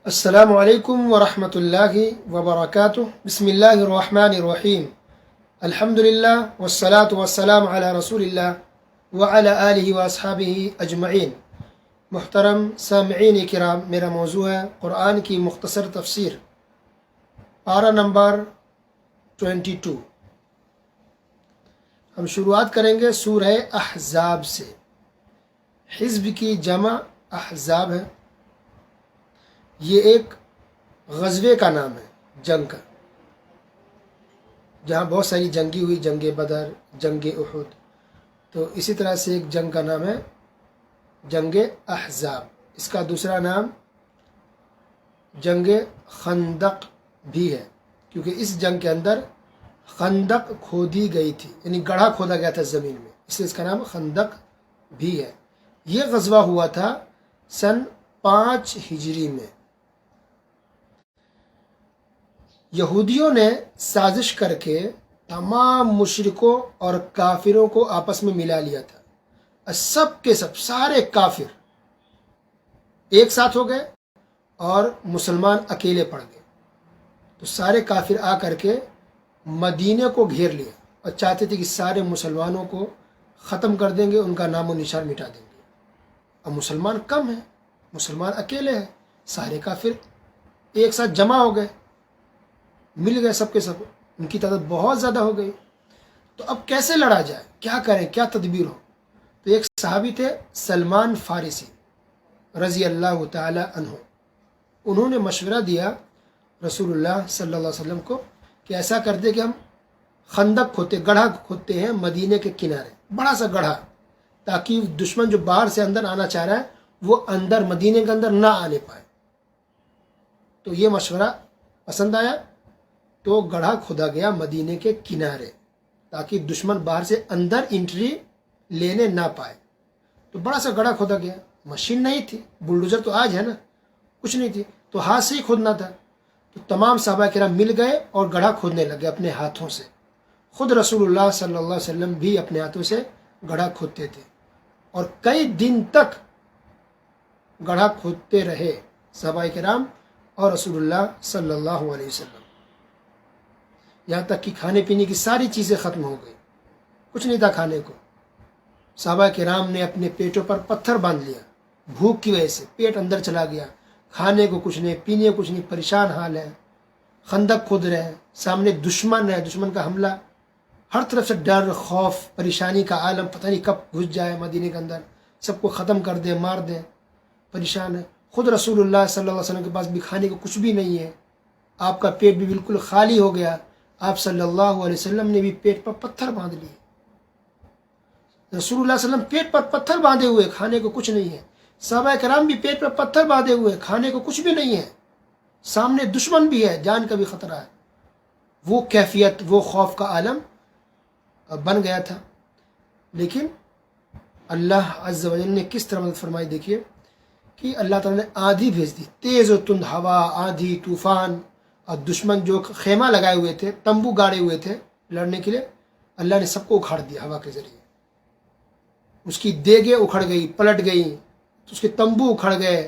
السلام علیکم ورحمۃ اللہ وبرکاتہ۔ بسم اللہ الرحمن الرحیم۔ الحمد للہ والصلاة والسلام علی رسول اللہ وعلی آلہ واصحابہ اجمعین۔ محترم سامعین کرام، میرا موضوع ہے قرآن کی مختصر تفسیر، پارہ نمبر 22۔ ہم شروعات کریں گے سورہ احزاب سے۔ حزب کی جمع احزاب ہے۔ یہ ایک غزوے کا نام ہے، جنگ کا، جہاں بہت ساری جنگی ہوئی، جنگ بدر، جنگ احد۔ تو اسی طرح سے ایک جنگ کا نام ہے جنگ احزاب۔ اس کا دوسرا نام جنگ خندق بھی ہے، کیونکہ اس جنگ کے اندر خندق کھودی گئی تھی، یعنی گڑھا کھودا گیا تھا زمین میں، اس لیے اس کا نام خندق بھی ہے۔ یہ غزوہ ہوا تھا سن 5 ہجری میں۔ یہودیوں نے سازش کر کے تمام مشرکوں اور کافروں کو آپس میں ملا لیا تھا، اور سب کے سب سارے کافر ایک ساتھ ہو گئے اور مسلمان اکیلے پڑ گئے۔ تو سارے کافر آ کر کے مدینے کو گھیر لیا اور چاہتے تھے کہ سارے مسلمانوں کو ختم کر دیں گے، ان کا نام و نشان مٹا دیں گے۔ اب مسلمان کم ہیں، مسلمان اکیلے ہیں، سارے کافر ایک ساتھ جمع ہو گئے، مل گئے سب کے سب، ان کی تعداد بہت زیادہ ہو گئی۔ تو اب کیسے لڑا جائے، کیا کریں، کیا تدبیر ہو؟ تو ایک صحابی تھے سلمان فارسی رضی اللہ تعالی عنہ، انہوں نے مشورہ دیا رسول اللہ صلی اللہ علیہ وسلم کو کہ ایسا کر دے کہ ہم خندق کھودتے، گڑھا کھودتے ہیں مدینے کے کنارے، بڑا سا گڑھا، تاکہ دشمن جو باہر سے اندر آنا چاہ رہا ہے وہ اندر مدینے کے اندر نہ آنے پائے۔ تو یہ مشورہ پسند آیا، تو گڑھا کھودا گیا مدینے کے کنارے، تاکہ دشمن باہر سے اندر انٹری لینے نہ پائے۔ تو بڑا سا گڑھا کھودا گیا، مشین نہیں تھی، بلڈوزر تو آج ہے نا، کچھ نہیں تھی، تو ہاتھ سے ہی کھودنا تھا۔ تو تمام صحابہ کرام مل گئے اور گڑھا کھودنے لگے اپنے ہاتھوں سے۔ خود رسول اللہ صلی اللہ علیہ وسلم بھی اپنے ہاتھوں سے گڑھا کھودتے تھے، اور کئی دن تک گڑھا کھودتے رہے صحابہ کرام اور رسول اللہ صلی اللہ علیہ وسلم، یہاں تک کہ کھانے پینے کی ساری چیزیں ختم ہو گئی، کچھ نہیں تھا کھانے کو۔ صحابہ کرام نے اپنے پیٹوں پر پتھر باندھ لیا، بھوک کی وجہ سے پیٹ اندر چلا گیا، کھانے کو کچھ نہیں، پینے کو کچھ نہیں، پریشان حال ہے، خندق کھود رہے ہیں، سامنے دشمن ہے، دشمن کا حملہ، ہر طرف سے ڈر، خوف، پریشانی کا عالم، پتہ نہیں کب گھس جائے مدینے کے اندر، سب کو ختم کر دے، مار دے، پریشان ہے۔ خود رسول اللہ صلی اللہ علیہ وسلم کے پاس بھی کھانے کو کچھ بھی نہیں ہے، آپ کا پیٹ بھی بالکل خالی ہو گیا، آپ صلی اللہ علیہ وسلم نے بھی پیٹ پر پتھر باندھ لیے۔ رسول اللہ صلی اللہ علیہ وسلم پیٹ پر پتھر باندھے ہوئے، کھانے کو کچھ نہیں ہے، صحابہ کرام بھی پیٹ پر پتھر باندھے ہوئے، کھانے کو کچھ بھی نہیں ہے، سامنے دشمن بھی ہے، جان کا بھی خطرہ ہے۔ وہ کیفیت، وہ خوف کا عالم بن گیا تھا۔ لیکن اللہ عز و جل نے کس طرح مدد فرمائی، دیکھیے کہ اللہ تعالیٰ نے آندھی بھیج دی، تیز و تند ہوا، آندھی، طوفان، اور دشمن جو خیمہ لگائے ہوئے تھے، تمبو گاڑے ہوئے تھے لڑنے کے لیے، اللہ نے سب کو اکھاڑ دیا ہوا کے ذریعے۔ اس کی دیگیں اکھڑ گئی، پلٹ گئی، اس کے تمبو اکھڑ گئے،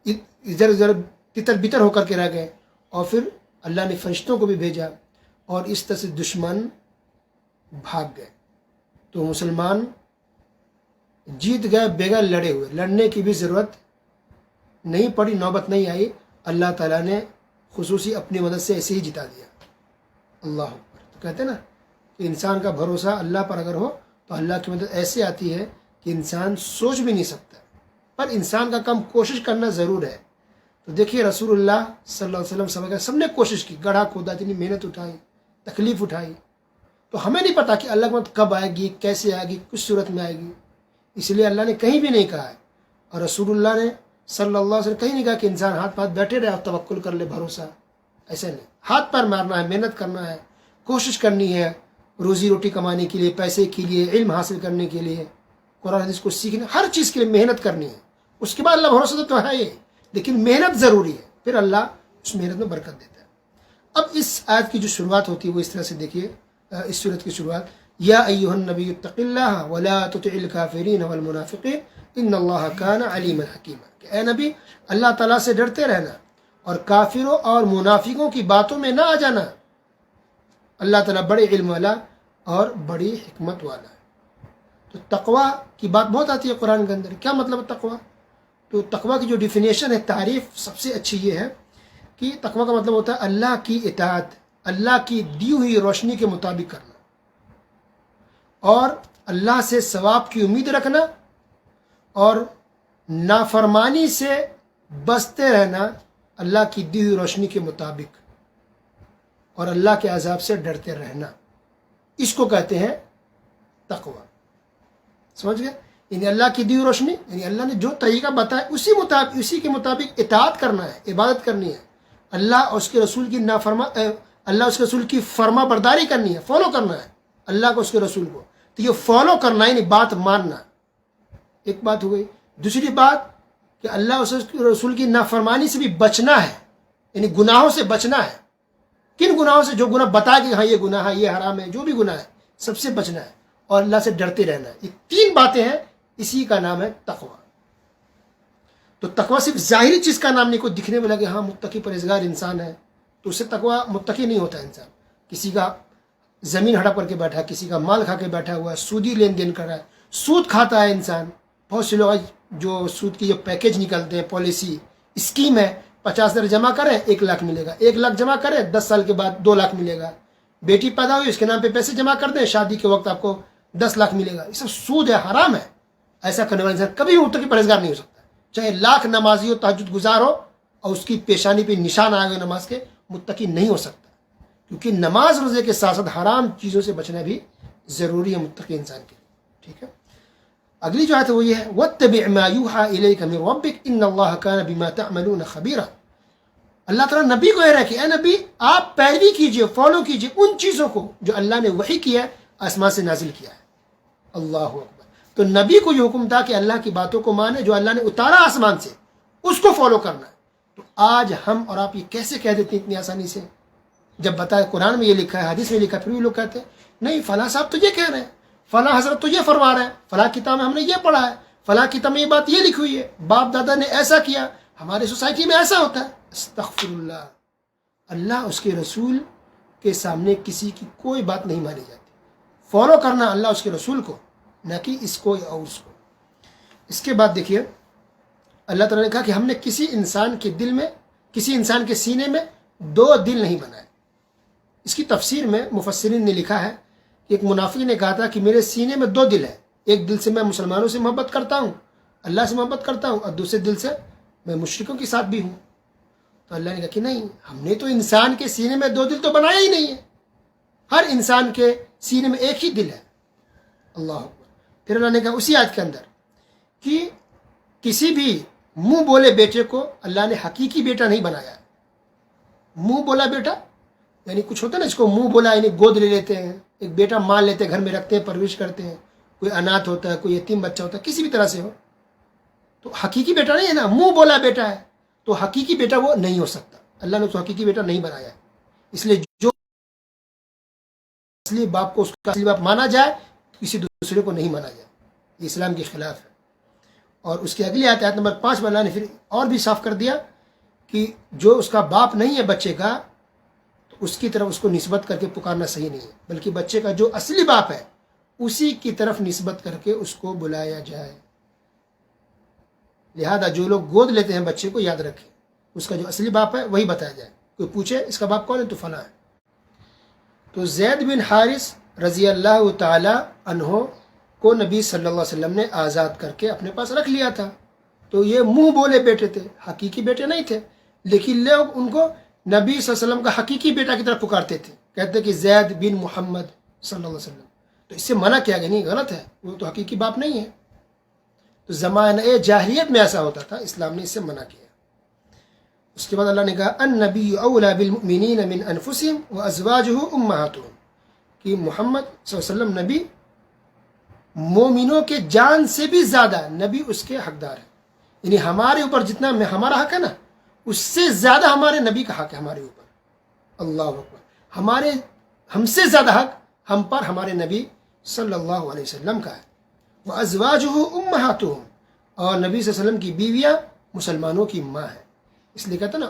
ادھر ادھر تتر بتر ہو کر کے رہ گئے، اور پھر اللہ نے فرشتوں کو بھی بھیجا، اور اس طرح سے دشمن بھاگ گئے۔ تو مسلمان جیت گئے بغیر لڑے ہوئے، لڑنے کی بھی ضرورت نہیں پڑی، نوبت نہیں آئی، اللہ تعالیٰ نے خصوصی اپنی مدد سے ایسے ہی جتا دیا۔ اللہ اکبر۔ تو کہتے ہیں نا کہ انسان کا بھروسہ اللہ پر اگر ہو تو اللہ کی مدد ایسے آتی ہے کہ انسان سوچ بھی نہیں سکتا، پر انسان کا کام کوشش کرنا ضرور ہے۔ تو دیکھیے رسول اللہ صلی اللہ علیہ وسلم سب نے کوشش کی، گڑھا کھودا، اتنی محنت اٹھائی، تکلیف اٹھائی، تو ہمیں نہیں پتا کہ اللہ کی مدد کب آئے گی، کیسے آئے گی، کس صورت میں آئے گی، اس لیے اللہ نے کہیں بھی نہیں کہا ہے، اور رسول اللہ نے صلی اللہ علیہ وسلم کہیں نہیں کہا کہ انسان ہاتھ پاس بیٹھے رہے اور توکل کر لے، بھروسہ، ایسا نہیں، ہاتھ پیر مارنا ہے، محنت کرنا ہے، کوشش کرنی ہے، روزی روٹی کمانے کے لیے، پیسے کے لیے، علم حاصل کرنے کے لیے، قرآن حدیث کو سیکھنے، ہر چیز کے لیے محنت کرنی ہے۔ اس کے بعد اللہ بھروسہ تو ہے ہی، لیکن محنت ضروری ہے، پھر اللہ اس محنت میں برکت دیتا ہے۔ اب اس آیت کی جو شروعات ہوتی ہے وہ اس طرح سے دیکھیے، اس صورت کی شروعات، یا ایھا النبی اتق اللہ ولا تطع الکافرین والمنافقین ان اللہ کان علیما حکیما، کہ اے نبی اللہ تعالیٰ سے ڈرتے رہنا اور کافروں اور منافقوں کی باتوں میں نہ آ جانا. اللہ تعالیٰ بڑے علم والا اور بڑی حکمت والا ہے. تو تقوی کی بات بہت آتی ہے قرآن کے اندر. کیا مطلب ہے تقوی؟ تو تقوی کی جو ڈیفینیشن ہے، تعریف سب سے اچھی یہ ہے کہ تقوی کا مطلب ہوتا ہے اللہ کی اطاعت، اللہ کی دی ہوئی روشنی کے مطابق کرنا، اور اللہ سے ثواب کی امید رکھنا، اور نافرمانی سے بچتے رہنا اللہ کی دی ہوئی روشنی کے مطابق، اور اللہ کے عذاب سے ڈرتے رہنا. اس کو کہتے ہیں تقوی. سمجھ گئے؟ یعنی اللہ کی دی ہوئی روشنی، یعنی اللہ نے جو طریقہ بتایا اسی کے مطابق اطاعت کرنا ہے، عبادت کرنی ہے. اللہ اور اس کے رسول کی اللہ اس کے رسول کی فرما برداری کرنی ہے، فالو کرنا ہے اللہ کو، اس کے رسول کو. تو یہ فالو کرنا یعنی بات ماننا، ایک بات ہو گئی. دوسری بات کہ اللہ اور اس کے رسول کی نافرمانی سے بھی بچنا ہے، یعنی گناہوں سے بچنا ہے. کن گناہوں سے؟ جو گناہ بتا کہ ہاں یہ گناہ ہے، یہ حرام ہے، جو بھی گناہ ہے سب سے بچنا ہے، اور اللہ سے ڈرتے رہنا ہے. یہ تین باتیں ہیں، اسی کا نام ہے تقوی. تو تقوی صرف ظاہری چیز کا نام نہیں. کوئی دکھنے میں لگے ہاں متقی پرہیزگار انسان ہے تو اس سے تقوی متقی نہیں ہوتا انسان. کسی کا زمین ہڑپ کر کے بیٹھا ہے، کسی کا مال کھا کے بیٹھا ہوا ہے، سودی لین دین کر رہا ہے، سود کھاتا ہے انسان. بہت سے لوگ جو سود کی جو پیکیج نکلتے ہیں، پالیسی اسکیم ہے، 50,000 جمع کریں 1 لاکھ ملے گا، 1 لاکھ جمع کریں 10 سال کے بعد 2 لاکھ ملے گا. بیٹی پیدا ہوئی اس کے نام پہ پیسے جمع کر دیں، شادی کے وقت آپ کو 10 لاکھ ملے گا. یہ سب سود ہے، حرام ہے. ایسا کرنے والا انسان کبھی متقی پرہیزگار نہیں ہو سکتا. چاہے لاکھ نمازی ہو، تہجد گزار ہو، اور اس کی پیشانی پہ نشان آئے گا نماز کے، متقی نہیں ہو سکتا. کیونکہ نماز روزے کے ساتھ ساتھ حرام چیزوں سے بچنا بھی ضروری ہے متقی انسان کے لیے. ٹھیک ہے. اگلی جو آیت ہے وہ یہ ہے وَاتَّبِعْ مَا يُوحَىٰ إِلَيْكَ مِن رَبِّكَ إِنَّ اللَّهَ كَانَ بِمَا تَعْمَلُونَ خَبِيرًا. اللہ تعالیٰ نبی کو یہ رہا کہ اے نبی آپ پیروی کیجئے، فالو کیجئے ان چیزوں کو جو اللہ نے وحی کیا ہے، آسمان سے نازل کیا ہے. اللہ اکبر. تو نبی کو یہ حکم تھا کہ اللہ کی باتوں کو مانے، جو اللہ نے اتارا آسمان سے اس کو فالو کرنا ہے. تو آج ہم اور آپ یہ کیسے کہہ دیتے ہیں اتنی آسانی سے؟ جب بتایا قرآن میں یہ لکھا ہے، حدیث میں لکھا ہے، پھر بھی لوگ کہتے ہیں نہیں فلاں صاحب تو یہ کہہ رہے ہیں، فلاں حضرت تو یہ فرما رہے ہیں، فلاں کتاب میں ہم نے یہ پڑھا ہے، فلاں کتاب میں یہ بات یہ لکھی ہوئی ہے، باپ دادا نے ایسا کیا، ہمارے سوسائٹی میں ایسا ہوتا ہے. استغفر اللہ. اللہ اس کے رسول کے سامنے کسی کی کوئی بات نہیں مانی جاتی. فالو کرنا اللہ اس کے رسول کو، نہ کہ اس کو یا اس کو. اس کے بعد دیکھیے اللہ تعالیٰ نے کہا کہ ہم نے کسی انسان کے دل میں، کسی انسان کے سینے میں 2 دل نہیں بنائے. اس کی تفسیر میں مفسرین نے لکھا ہے کہ ایک منافق نے کہا تھا کہ میرے سینے میں 2 دل ہیں. ایک دل سے میں مسلمانوں سے محبت کرتا ہوں، اللہ سے محبت کرتا ہوں، اور دوسرے دل سے میں مشرکوں کے ساتھ بھی ہوں. تو اللہ نے کہا کہ نہیں، ہم نے تو انسان کے سینے میں 2 دل تو بنایا ہی نہیں ہے. ہر انسان کے سینے میں ایک ہی دل ہے. اللہ اکبر. پھر اللہ نے کہا اسی آیت کے اندر کہ کسی بھی منہ بولے بیٹے کو اللہ نے حقیقی بیٹا نہیں بنایا. منہ بولا بیٹا یعنی کچھ ہوتا ہے نا، اس کو منہ بولا یعنی گود لے لیتے ہیں، ایک بیٹا مان لیتے ہیں، گھر میں رکھتے ہیں، پرورش کرتے ہیں. کوئی اناتھ ہوتا ہے، کوئی یتیم بچہ ہوتا ہے، کسی بھی طرح سے ہو، تو حقیقی بیٹا نہیں ہے نا، منہ بولا بیٹا ہے. تو حقیقی بیٹا وہ نہیں ہو سکتا. اللہ نے اس کو حقیقی بیٹا نہیں بنایا. اس لیے جو اصلی باپ کو اس کا اصلی باپ مانا جائے، کسی دوسرے کو نہیں مانا جائے، یہ اسلام کے خلاف ہے. اور اس کی اگلی آیت نمبر 5 میں اللہ نے پھر اور بھی صاف کر دیا کہ جو اس کا باپ نہیں ہے بچے کا، تو اس کی طرف اس کو نسبت کر کے پکارنا صحیح نہیں ہے، بلکہ بچے کا جو اصلی باپ ہے اسی کی طرف نسبت کر کے اس کو بلایا جائے. لہذا جو لوگ گود لیتے ہیں بچے کو، یاد رکھیں اس کا جو اصلی باپ ہے وہی بتایا جائے. کوئی پوچھے اس کا باپ کون ہے تو فلاں ہے. تو زید بن حارث رضی اللہ تعالی عنہ کو نبی صلی اللہ علیہ وسلم نے آزاد کر کے اپنے پاس رکھ لیا تھا. تو یہ منہ بولے بیٹے تھے، حقیقی بیٹے نہیں تھے، لیکن لوگ ان کو نبی صلی اللہ علیہ وسلم کا حقیقی بیٹا کی طرف پکارتے تھے، کہتے کہ زید بن محمد صلی اللہ علیہ وسلم. تو اس سے منع کیا گیا نہیں، غلط ہے، وہ تو حقیقی باپ نہیں ہے. تو زمانہ جاہلیت میں ایسا ہوتا تھا، اسلام نے اس سے منع کیا. اس کے بعد اللہ نے کہا النبی اولی بالمؤمنین من انفسہم وازواجہ امہاتہم، کہ محمد صلی اللہ علیہ وسلم نبی مومنوں کے جان سے بھی زیادہ نبی اس کے حقدار ہے. یعنی ہمارے اوپر جتنا ہمارا حق ہے نا، اس سے زیادہ ہمارے نبی کا حق ہے ہمارے اوپر. اللہ اکبر. ہم سے زیادہ حق ہم پر ہمارے نبی صلی اللہ علیہ وسلم کا ہے. وازواجہ امہاتہم، اور نبی صلی اللہ علیہ وسلم کی بیویاں مسلمانوں کی ماں ہیں. اس لیے کہتے ہیں نا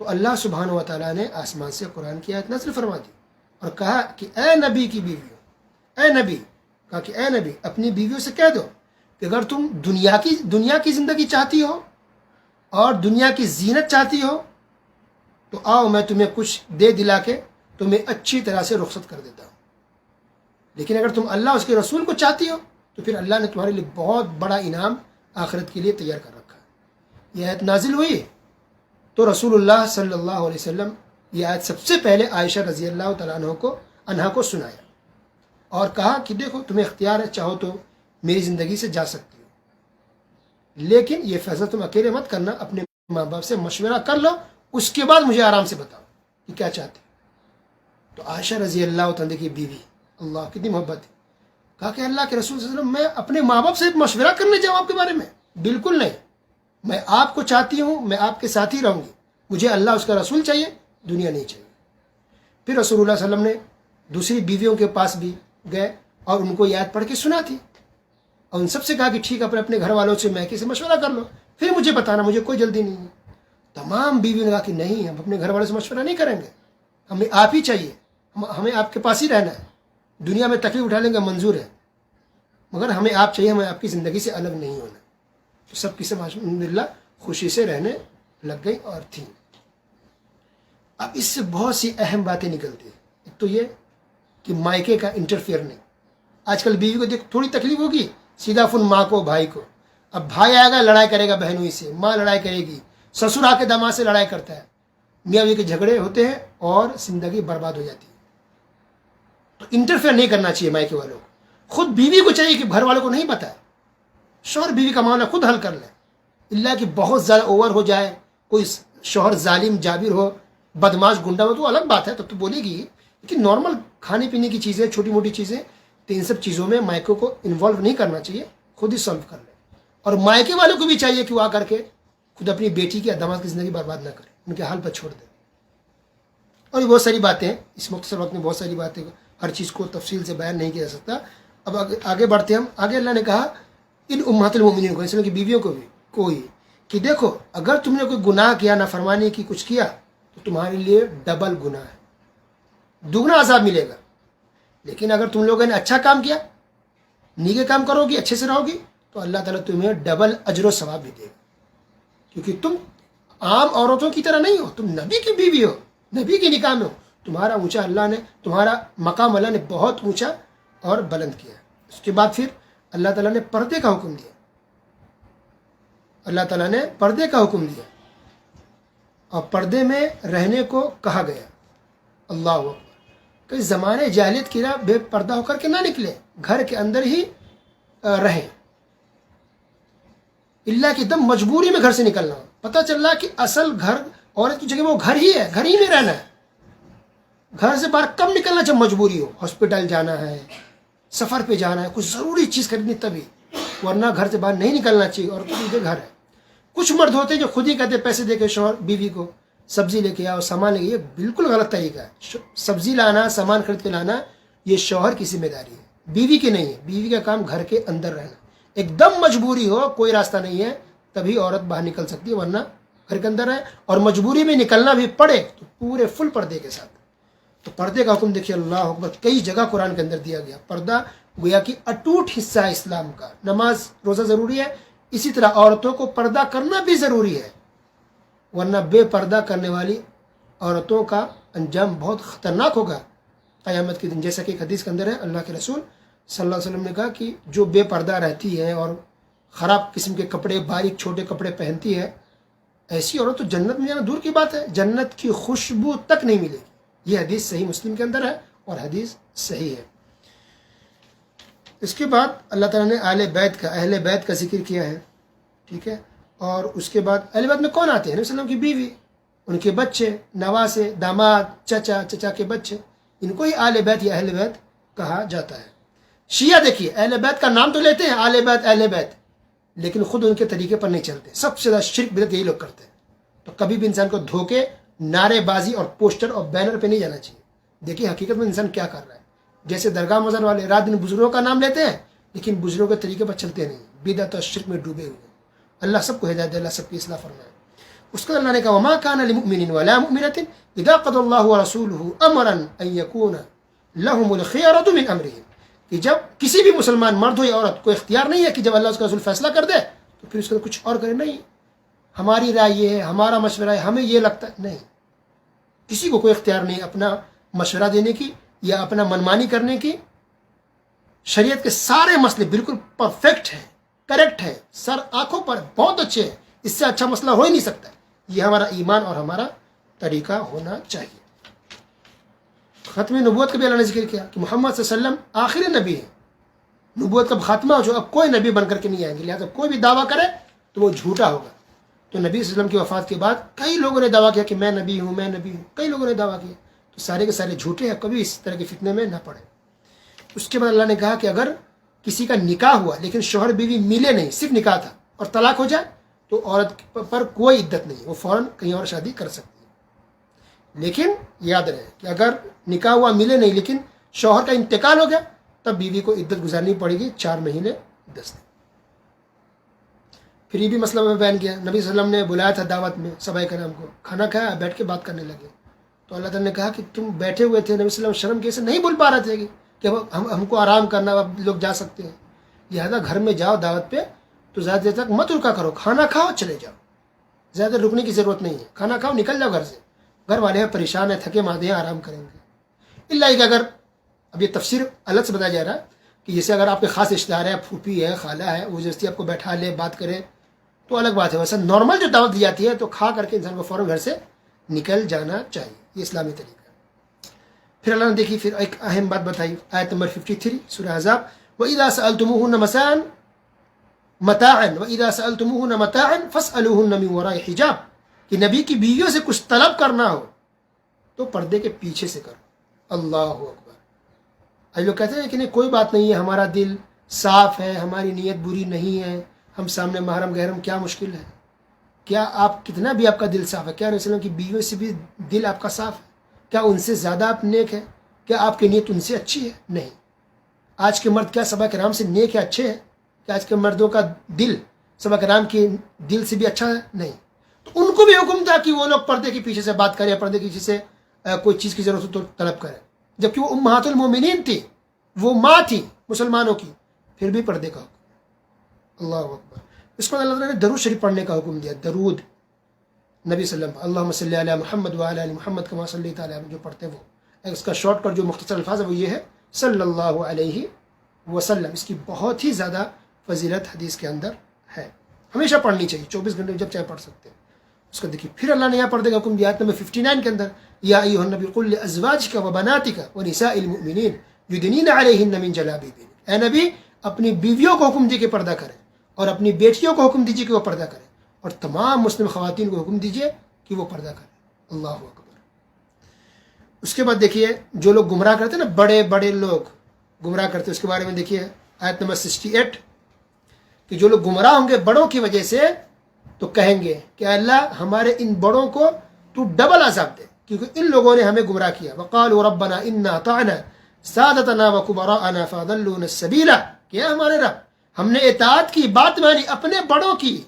تو اللہ سبحانہ و تعالیٰ نے آسمان سے قرآن کی آیت نازل فرما دی اور کہا کہ اے نبی کی بیویوں، اے نبی، کہا کہ اے نبی اپنی بیویوں سے کہہ دو کہ اگر تم دنیا کی زندگی چاہتی ہو اور دنیا کی زینت چاہتی ہو تو آؤ میں تمہیں کچھ دے دلا کے تمہیں اچھی طرح سے رخصت کر دیتا ہوں، لیکن اگر تم اللہ اس کے رسول کو چاہتی ہو تو پھر اللہ نے تمہارے لیے بہت بڑا انعام آخرت کے لیے تیار کر رکھا ہے۔ یہ آیت نازل ہوئی تو رسول اللہ صلی اللہ علیہ وسلم یہ آیت سب سے پہلے عائشہ رضی اللہ تعالیٰ عنہ کو سنایا اور کہا کہ دیکھو تمہیں اختیار ہے، چاہو تو میری زندگی سے جا سکتی ہو، لیکن یہ فیصلہ تم اکیلے مت کرنا، اپنے ماں باپ سے مشورہ کر لو، اس کے بعد مجھے آرام سے بتاؤ کہ کیا چاہتے ہو۔ تو عائشہ رضی اللہ تعالیٰ کی بیوی، اللہ کتنی محبت ہے، کہا کہ اللہ کے رسول صلی اللہ علیہ وسلم میں اپنے ماں باپ سے مشورہ کرنے جاؤں آپ کے بارے میں؟ بالکل نہیں، میں آپ کو چاہتی ہوں، میں آپ کے ساتھ ہی رہوں گی، مجھے اللہ اس کا رسول چاہیے، دنیا نہیں چاہیے۔ پھر رسول اللہ صلی اللہ علیہ وسلم نے دوسری بیویوں کے پاس بھی گئے اور ان کو یہ آیت پڑھ کے سنا تھی اور ان سب سے کہا کہ ٹھیک ہے اپنے گھر والوں سے میکے سے مشورہ کر لو، پھر مجھے بتانا، مجھے کوئی جلدی نہیں ہے۔ تمام بیویوں نے کہا کہ نہیں، ہم اپنے گھر والوں سے مشورہ نہیں کریں گے، ہمیں آپ ہی چاہیے، ہمیں آپ کے پاس ہی رہنا ہے، دنیا میں تکلیف اٹھا لیں گے منظور ہے، مگر ہمیں آپ چاہیے، ہمیں آپ کی زندگی سے الگ نہیں ہونا۔ تو سب کی سب الحمدللہ خوشی سے رہنے لگ گئی اور تھیں۔ اب اس سے بہت سی اہم باتیں نکلتی ہیں۔ ایک تو یہ کہ مائکے کا انٹرفیئر نہیں، آج کل بیوی کو دیکھ تھوڑی تکلیف ہوگی سیدھا فون ماں کو، بھائی کو، اب بھائی آئے گا لڑائی کرے گا بہنوئی سے، ماں لڑائی کرے گی، سسر آ کے داماد سے لڑائی کرتا ہے، میاں بیوی کے جھگڑے ہوتے ہیں اور زندگی برباد ہو جاتی ہے۔ تو انٹرفیئر نہیں کرنا چاہیے مائکے والوں کو، خود بیوی کو چاہیے کہ گھر والوں کو نہیں بتائے، شوہر بیوی کا معاملہ خود حل کر لے، اللہ کہ بہت زیادہ اوور ہو جائے، کوئی شوہر ظالم جابر ہو، بدماش گنڈا ہو تو الگ بات ہے، تب تو بولے گی، لیکن نارمل کھانے پینے کی چیزیں، چھوٹی موٹی چیزیں، تو ان سب چیزوں میں مائکے کو انوالو نہیں کرنا چاہیے، خود ہی سالو کر لے۔ اور مائکے والوں کو بھی چاہیے کہ وہ آ کر کے خود اپنی بیٹی کی یا داماد کی زندگی برباد نہ کرے، ان کے حال پر چھوڑ دے۔ اور یہ بہت ساری باتیں ہیں، اس مختصر وقت میں بہت ساری باتیں، ہر چیز کو تفصیل سے بیان نہیں کیا جا سکتا۔ اب آگے بڑھتے ہم، آگے اللہ نے کہا ان امہات المومنین کو، اس کی بیویوں کو بھی، کوئی کہ دیکھو اگر تم نے کوئی گناہ کیا، نافرمانی کی، کچھ کیا تو تمہارے لیے ڈبل گناہ ہے، دگنا عذاب ملے گا، لیکن اگر تم لوگوں نے اچھا کام کیا، نیکے کام کرو گی، اچھے سے رہو گی، تو اللہ تعالیٰ تمہیں ڈبل اجر و ثواب بھی دے گا، کیونکہ تم عام عورتوں کی طرح نہیں ہو، تم نبی کی بیوی ہو، نبی کی نکاح میں ہو، تمہارا اونچا اللہ نے، تمہارا مقام اللہ نے بہت اونچا اور بلند کیا ہے۔ اس کے بعد پھر اللہ تعالیٰ نے پردے کا حکم دیا، اللہ تعالیٰ نے پردے کا حکم دیا اور پردے میں رہنے کو کہا گیا۔ اللہ اکبر، کہ زمانے جاہلیت کی راہ بے پردہ ہو کر کے نہ نکلے، گھر کے اندر ہی رہیں، اللہ کی دم مجبوری میں گھر سے نکلنا ہو، پتہ چل رہا کہ اصل گھر عورت کی جگہ وہ گھر ہی ہے، گھر ہی میں رہنا ہے، گھر سے باہر کم نکلنا جب مجبوری ہو، ہاسپٹل جانا ہے، سفر پہ جانا ہے، کچھ ضروری چیز خریدنی تبھی، ورنہ گھر سے باہر نہیں نکلنا چاہیے، اور کچھ گھر ہے۔ کچھ مرد ہوتے ہیں جو خود ہی کہتے پیسے دے کے شوہر بیوی کو سبزی لے کے آؤ، سامان لے کے، یہ بالکل غلط طریقہ ہے۔ سبزی لانا، سامان خرید کے لانا، یہ شوہر کی ذمہ داری ہے، بیوی کی نہیں ہے۔ بیوی کا کام گھر کے اندر رہنا، ایک دم مجبوری ہو، کوئی راستہ نہیں ہے، تبھی عورت باہر نکل سکتی ہے، ورنہ گھر کے اندر ہے، اور مجبوری میں نکلنا بھی پڑے تو پورے فل پردے کے ساتھ۔ تو پردے کا حکم دیکھیے، اللہ اکبر، کئی جگہ قرآن کے اندر دیا گیا۔ پردہ گویا کہ اٹوٹ حصہ ہے اسلام کا۔ نماز روزہ ضروری ہے، اسی طرح عورتوں کو پردہ کرنا بھی ضروری ہے، ورنہ بے پردہ کرنے والی عورتوں کا انجام بہت خطرناک ہوگا قیامت کے دن۔ جیسا کہ ایک حدیث کے اندر ہے، اللہ کے رسول صلی اللہ علیہ وسلم نے کہا کہ جو بے پردہ رہتی ہے اور خراب قسم کے کپڑے، باریک چھوٹے کپڑے پہنتی ہے، ایسی عورت تو جنت میں جانا دور کی بات ہے، جنت کی خوشبو تک نہیں ملے گی۔ یہ حدیث صحیح مسلم کے اندر ہے اور حدیث صحیح ہے۔ اس کے بعد اللہ تعالیٰ نے اہل بیت کا ذکر کیا ہے، ٹھیک ہے، اور اس کے بعد اہل بیت میں کون آتے ہیں؟ نبی صلی اللہ علیہ وسلم کی بیوی، ان کے بچے، نواسے، داماد، چچا کے بچے، ان کو ہی اہل بیت یا اہل بیت کہا جاتا ہے۔ شیعہ دیکھیے، اہل بیت کا نام تو لیتے ہیں، اہل بیت، لیکن خود ان کے طریقے پر نہیں چلتے، سب سے زیادہ شرک بدعت یہی لوگ کرتے ہیں۔ تو کبھی بھی انسان کو دھوکے، نعرے بازی اور پوسٹر اور بینر پہ نہیں جانا چاہیے۔ دیکھیے حقیقت میں انسان کیا کر رہا ہے۔ جیسے درگاہ مزار والے رات دن بزرگوں کا نام لیتے ہیں، لیکن بزرگوں کے طریقے پر چلتے نہیں، بدعت اور شرک میں ڈوبے ہوئے۔ اللہ سب کو ہدایت دے، اللہ سب کی اصلاح فرمائے۔ اس کا اللہ نے کہا وما کان لمؤمن ولا مؤمنۃ اذا قضى الله ورسوله امرا ان يكون لهم الخيرۃ من امرهم، کہ جب کسی بھی مسلمان مرد ہو یا عورت کو اختیار نہیں ہے کہ جب اللہ اس کا رسول فیصلہ کر دے تو پھر اس کا کچھ اور کرے، نہیں ہماری رائے یہ ہے، ہمارا مشورہ ہے، ہمیں یہ لگتا ہے، نہیں، کسی کو کوئی اختیار نہیں اپنا مشورہ دینے کی یا اپنا منمانی کرنے کی۔ شریعت کے سارے مسئلے بالکل پرفیکٹ ہیں، کریکٹ ہے، سر آنکھوں پر بہت اچھے ہیں، اس سے اچھا مسئلہ ہو ہی نہیں سکتا، یہ ہمارا ایمان اور ہمارا طریقہ ہونا چاہیے۔ ختم نبوت کا بھی اللہ نے ذکر کیا کہ محمد صلی اللہ علیہ وسلم آخری نبی ہے، نبوت کا خاتمہ ہو جو اب کوئی نبی بن کر کے نہیں آئیں گے، لہٰذا کوئی بھی دعویٰ کرے تو وہ جھوٹا ہوگا۔ تو نبی صلی اللہ علیہ وسلم کی وفات کے بعد کئی لوگوں نے دعویٰ کیا کہ میں نبی ہوں، میں نبی ہوں، کئی لوگوں نے دعویٰ کیا، تو سارے کے سارے جھوٹے ہیں، کبھی اس طرح کے فتنے میں نہ پڑے۔ اس کے بعد اللہ نے کہا کہ اگر کسی کا نکاح ہوا لیکن شوہر بیوی ملے نہیں، صرف نکاح تھا اور طلاق ہو جائے تو عورت پر کوئی عدت نہیں، وہ فوراً کہیں اور شادی کر سکتی ہے۔ لیکن یاد رہے کہ اگر نکاح ہوا ملے نہیں لیکن شوہر کا انتقال ہو گیا تب بیوی کو عدت گزارنی پڑے گی 4 مہینے 10 دن۔ پھر یہ بھی مسئلہ میں بیان کیا، نبی صلی اللہ علیہ وسلم نے بلایا تھا دعوت میں صحابہ کرام کو، کھانا کھایا، بیٹھ کے بات کرنے لگے، تو اللہ تعالیٰ نے کہا کہ تم بیٹھے ہوئے تھے، نبی صلی اللہ علیہ وسلم شرم کیسے نہیں بول پا رہے تھے کہ ہم کو آرام کرنا، اب لوگ جا سکتے ہیں، لہٰذا گھر میں جاؤ دعوت پہ تو زیادہ دیر تک مت رکا کرو، کھانا کھاؤ چلے جاؤ، زیادہ رکنے کی ضرورت نہیں ہے، کھانا کھاؤ نکل جاؤ گھر سے، گھر والے ہیں پریشان ہیں، تھکے مادے ہیں، آرام کریں گے۔ اللہ کہ اگر اب یہ تفسیر الگ سے بتایا جا رہا ہے کہ جیسے اگر آپ کے خاص رشتہ دار ہے، پھوپھی ہے، خالہ ہے، وہ جیسے آپ کو بیٹھا لے بات کرے تو الگ بات ہے، ویسے نارمل جو دعوت دی جاتی ہے تو کھا کر کے انسان کو فوراً گھر سے نکل جانا چاہیے، یہ اسلامی طریقہ ہے۔ پھر اللہ نے دیکھی پھر ایک اہم بات بتائی، آیت نمبر 53 سورہ احزاب، وَإِذَا سَأَلْتُمُوهُنَّ مَتَاعًا وَإِذَا سَأَلْتُمُوهُنَّ مَتَاعًا فَاسْأَلُوهُنَّ مِنْ وَرَاءِ حِجَابٍ، کہ نبی کی بیویوں سے کچھ طلب کرنا ہو تو پردے کے پیچھے سے کرو۔ اللہ اکبر۔ اب لوگ کہتے ہیں کہ نہیں کوئی بات نہیں ہے، ہمارا دل صاف ہے، ہماری نیت بری نہیں ہے، ہم سامنے محرم گہرم، کیا مشکل ہے؟ کیا آپ کتنا بھی آپ کا دل صاف ہے، کیا نبی صلی اللہ علیہ وسلم کی بیویوں سے بھی دل آپ کا صاف ہے؟ کیا ان سے زیادہ آپ نیک ہیں؟ کیا آپ کی نیت ان سے اچھی ہے؟ نہیں۔ آج کے مرد کیا صحابہ کرام سے نیک ہے، اچھے ہیں؟ کیا آج کے مردوں کا دل صحابہ کرام کے دل سے بھی اچھا ہے؟ نہیں۔ تو ان کو بھی حکم تھا کہ وہ لوگ پردے کے پیچھے سے بات کریں، پردے کے پیچھے سے کوئی چیز کی ضرورت ہو تو طلب کریں، جبکہ وہ امہات المومنین تھی، وہ ماں تھی مسلمانوں کی، پھر بھی پردے کا حکم۔ اللہ اکبر۔ اس کو اللہ تعالیٰ نے درود شریف پڑھنے کا حکم دیا، درود نبی صلی اللہ علیہ وسلم، اللہم صلی علی محمد وعلی آل محمد کما صلیت علی، جو پڑھتے ہیں وہ، اس کا شارٹ کٹ جو مختصر الفاظ ہے وہ یہ ہے صلی اللہ علیہ وسلم۔ اس کی بہت ہی زیادہ فضیلت حدیث کے اندر ہے، ہمیشہ پڑھنی چاہیے، 24 گھنٹے جب چاہے پڑھ سکتے ہیں۔ اس کو دیکھیے پھر اللہ نے یہاں پردے کا حکم دیا، آیت نمبر 59 کے اندر، یا ایھا النبی قل لازواجک وبناتک ونساء المؤمنین یدنین علیہن من جلابیبہن، اے نبی اپنی بیویوں کو حکم دیجیے کہ پردہ کریں، اور اپنی بیٹیوں کو حکم دیجیے کہ وہ پردہ کریں، اور تمام مسلم خواتین کو حکم دیجیے کہ وہ پردہ کریں۔ اللہ اکبر۔ اس کے بعد دیکھیے جو لوگ گمراہ کرتے ہیں نا، بڑے بڑے لوگ گمراہ کرتے ہیں، اس کے بارے میں دیکھیے آیت نمبر 68 کہ جو لوگ گمراہ ہوں گے بڑوں کی وجہ سے تو کہیں گے کہ اللہ ہمارے ان بڑوں کو تو ڈبل عذاب دے، کیونکہ ان لوگوں نے ہمیں گمراہ کیا۔ وقالوا ربنا انا اطعنا سادتنا وكبراءنا فاضلونا السبيل، کہ ہمارے رب ہم نے اطاعت کی، بات مانی، اپنے بڑوں کی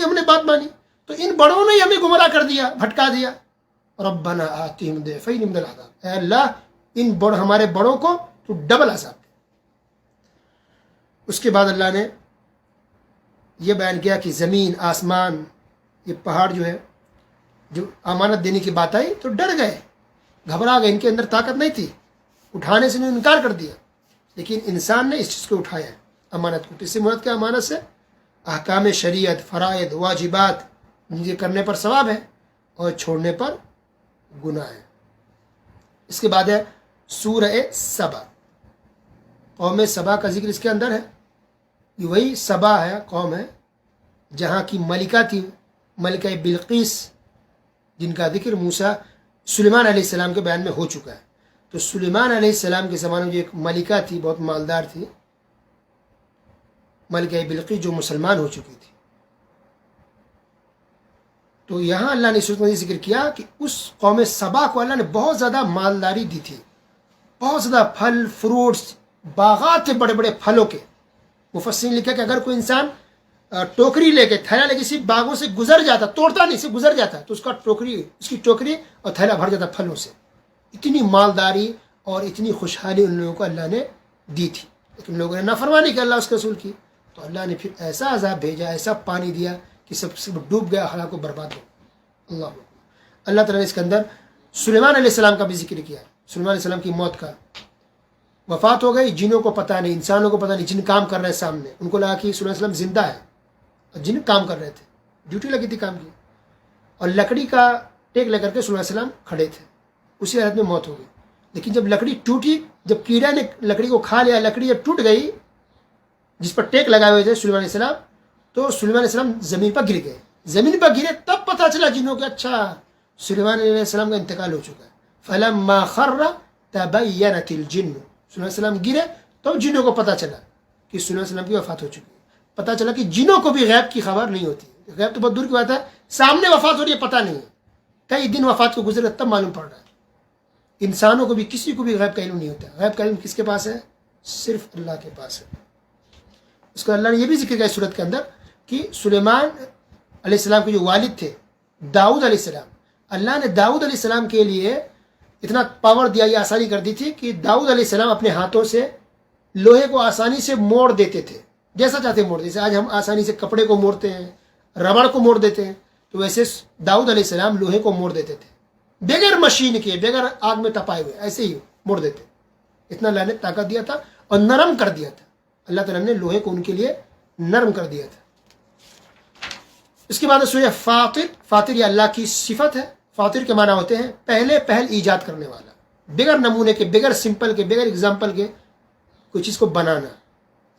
ہم نے بات مانی تو ان بڑوں نے ہمیں گمراہ کر دیا، بھٹکا دیا۔ ربنا آتهم ضعفین من العذاب، اے اللہ ان ہمارے بڑوں کو تو ڈبل عذاب دے۔ اس کے بعد اللہ نے یہ بیان کیا کہ زمین، آسمان، یہ پہاڑ جو ہے، جو امانت دینے کی بات آئی تو ڈر گئے، گھبرا گئے، ان کے اندر طاقت نہیں تھی، اٹھانے سے انہوں نے انکار کر دیا، لیکن انسان نے اس چیز کو اٹھایا امانت کو۔ تو اس سے مراد کیا امانت سے؟ احکام شریعت، فرائض، واجبات، یہ کرنے پر ثواب ہے اور چھوڑنے پر گناہ ہے۔ اس کے بعد ہے سورہ سبا، قوم سبا کا ذکر اس کے اندر ہے۔ یہ وہی سبا ہے، قوم ہے جہاں کی ملکہ تھی، ملکہ بلقیس، جن کا ذکر سلیمان علیہ السلام کے بیان میں ہو چکا ہے۔ تو سلیمان علیہ السلام کے زمانے میں جو ایک ملکہ تھی، بہت مالدار تھی، ملکہ بلقیس، جو مسلمان ہو چکی تھی۔ تو یہاں اللہ نے صورت میں ذکر کیا کہ اس قوم سبا کو اللہ نے بہت زیادہ مالداری دی تھی، بہت زیادہ پھل فروٹس، باغات تھے بڑے بڑے پھلوں کے۔ مفسرین نے لکھا کہ اگر کوئی انسان ٹوکری لے کے تھیلا لے کے صرف باغوں سے گزر جاتا، توڑتا نہیں، صرف گزر جاتا تو اس کی ٹوکری اور تھیلا بھر جاتا پھلوں سے. اتنی مالداری اور اتنی خوشحالی ان لوگوں کو اللہ نے دی تھی. لیکن لوگوں نے نافرمانی کی اللہ اس کے رسول کی، تو اللہ نے پھر ایسا عذاب بھیجا، ایسا پانی دیا کہ سب ڈوب گیا، ہلاک و برباد ہو. اللہ تعالیٰ نے اس کے اندر سلیمان علیہ السلام کا بھی ذکر کیا. سلیمان علیہ السلام کی موت کا، وفات ہو گئی، جنوں کو پتہ نہیں، انسانوں کو پتہ نہیں، جن کام کر رہے ہیں سامنے، ان کو لگا کہ سلیمان علیہ السلام زندہ ہے، اور جن کام کر رہے تھے، ڈیوٹی لگی تھی کام کی، اور لکڑی کا ٹیک لے کر کے سلیمان علیہ السلام کھڑے تھے، اسی حالت میں موت ہو گئی. لیکن جب لکڑی ٹوٹی، جب کیڑا نے لکڑی کو کھا لیا، لکڑی جب ٹوٹ گئی جس پر ٹیک لگائے ہوئے تھے سلیمان علیہ السلام، تو سلیمان علیہ السلام زمین پر گر گئے. زمین پر گرے تب پتہ چلا جنوں کہ اچھا سلیمان علیہ السلام کا انتقال ہو چکا ہے. فلما خر تبینت الجن، سلیمان علیہ السلام گرے تو جنوں کو پتہ چلا کہ سلیمان علیہ السلام کی وفات ہو چکی ہے. پتہ چلا کہ جنوں کو بھی غیب کی خبر نہیں ہوتی، غیب تو بہت دور کی بات ہے، سامنے وفات ہو رہی ہے پتہ نہیں ہے، کئی دن وفات کو گزرے تب معلوم پڑ رہا ہے. انسانوں کو بھی کسی کو بھی غیب کا علم نہیں ہوتا. غیب کا علم کس کے پاس ہے؟ صرف اللہ کے پاس ہے. اس کو اللہ نے یہ بھی ذکر کیا سورت کے اندر کہ سلیمان علیہ السلام کے جو والد تھے داؤد علیہ السلام، اللہ نے داؤد علیہ السلام کے لیے اتنا پاور دیا، یہ آسانی کر دی تھی کہ داؤد علیہ السلام اپنے ہاتھوں سے لوہے کو آسانی سے موڑ دیتے تھے، جیسا چاہتے موڑ دیتے. آج ہم آسانی سے کپڑے کو موڑتے ہیں، ربڑ کو موڑ دیتے ہیں، تو ویسے داؤد علیہ السلام لوہے کو موڑ دیتے تھے بغیر مشین کے، بغیر آگ میں تپائے ہوئے، ایسے ہی موڑ دیتے. اتنا اللہ نے طاقت دیا تھا اور نرم کر دیا تھا. اللہ تعالیٰ نے لوہے کو ان کے لیے نرم کر دیا تھا. اس کے بعد سورہ فاطر. فاطر یہ اللہ کی صفت ہے. فاطر کے معنی ہوتے ہیں پہل ایجاد کرنے والا، بغیر نمونے کے، بغیر سمپل کے، بغیر اگزامپل کے کوئی چیز کو بنانا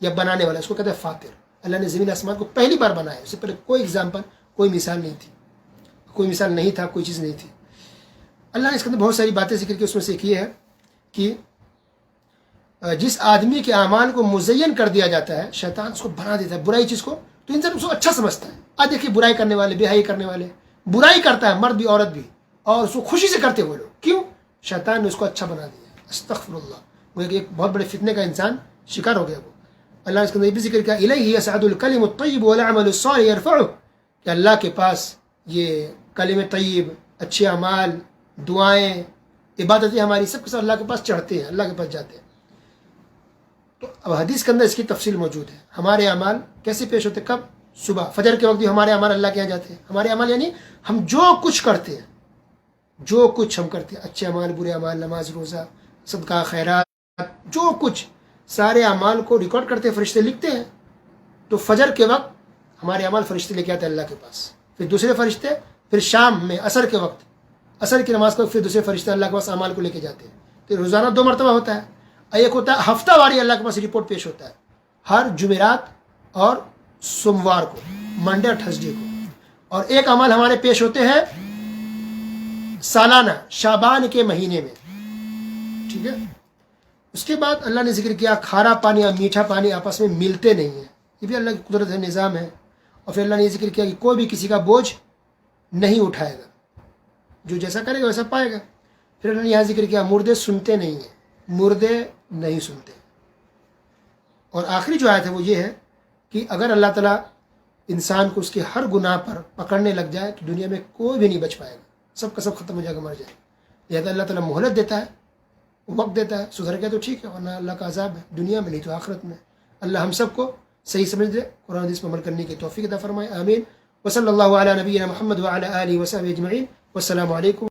یا بنانے والا، اس کو کہتے ہیں فاطر. اللہ نے زمین آسمان کو پہلی بار بنایا، اس سے پہلے کوئی اگزامپل، کوئی مثال نہیں تھی، کوئی مثال نہیں تھا، کوئی چیز نہیں تھی. اللہ نے اس کے اندر بہت ساری باتیں ذکر کی. اس میں سے ایک یہ ہے کہ جس آدمی کے اعمال کو مزین کر دیا جاتا ہے، شیطان اس کو بنا دیتا ہے برائی چیز کو، تو انسان اس کو اچھا سمجھتا ہے. آج دیکھیے برائی کرنے والے، بے حیائی کرنے والے، برائی کرتا ہے مرد بھی عورت بھی، اور اس کو خوشی سے کرتے ہوئے لوگ. کیوں؟ شیطان نے اس کو اچھا بنا دیا. استغفر اللہ. وہ ایک بہت بڑے فتنے کا انسان شکار ہو گیا. وہ اللہ نے اس کے اندر یہ بھی ذکر کیا، الیہ یصعد الکلم الطیب والعمل الصالح یرفعہ، کہ اللہ کے پاس یہ کلم طیب، اچھے اعمال، دعائیں، عبادتیں ہماری سب کے ساتھ اللہ کے پاس چڑھتے ہیں، اللہ کے پاس جاتے ہیں. تو اب حدیث کے اندر اس کی تفصیل موجود ہے. ہمارے اعمال کیسے پیش ہوتے؟ کب؟ صبح فجر کے وقت بھی ہمارے اعمال اللہ کے یہاں جاتے ہیں. ہمارے اعمال یعنی ہم جو کچھ کرتے ہیں، جو کچھ ہم کرتے ہیں، اچھے اعمال، برے اعمال، نماز، روزہ، صدقہ، خیرات، جو کچھ، سارے اعمال کو ریکارڈ کرتے ہیں، فرشتے لکھتے ہیں. تو فجر کے وقت ہمارے اعمال فرشتے لے کے آتے ہیں اللہ کے پاس. پھر دوسرے فرشتے پھر شام میں عصر کے وقت، عصر کی نماز کو پھر دوسرے فرشتے اللہ کے پاس اعمال کو لے کے جاتے ہیں. تو روزانہ 2 مرتبہ ہوتا ہے. ایک ہوتا ہے ہفتہ واری اللہ کے پاس رپورٹ پیش ہوتا ہے، ہر جمعرات اور سوموار کو، منڈے اور تھرسڈے کو. اور ایک عمل ہمارے پیش ہوتے ہیں سالانہ شعبان کے مہینے میں. ٹھیک ہے. اس کے بعد اللہ نے ذکر کیا کھارا پانی اور میٹھا پانی آپس میں ملتے نہیں ہیں، یہ بھی اللہ کی قدرت ہے، نظام ہے. اور پھر اللہ نے یہ ذکر کیا کہ کوئی بھی کسی کا بوجھ نہیں اٹھائے گا، جو جیسا کرے گا ویسا پائے گا. پھر اللہ نے یہاں ذکر کیا مردے سنتے نہیں ہیں، مردے نہیں سنتے. اور آخری جو آیت ہے وہ یہ ہے کہ اگر اللہ تعالیٰ انسان کو اس کے ہر گناہ پر پکڑنے لگ جائے تو دنیا میں کوئی بھی نہیں بچ پائے گا، سب کا سب ختم ہو جائے گا، مر جائے گا. لہٰذا اللہ تعالیٰ مہلت دیتا ہے، وقت دیتا ہے، سدھر گیا تو ٹھیک ہے، ورنہ اللہ کا عذاب ہے دنیا میں، نہیں تو آخرت میں. اللہ ہم سب کو صحیح سمجھ دے، قرآن حدیث پر عمل کرنے کی توفیق عطا فرمائے. آمین. وصلی اللہ علی نبینا محمد وعلی آلہ وصحبہ اجمعین. والسلام علیکم.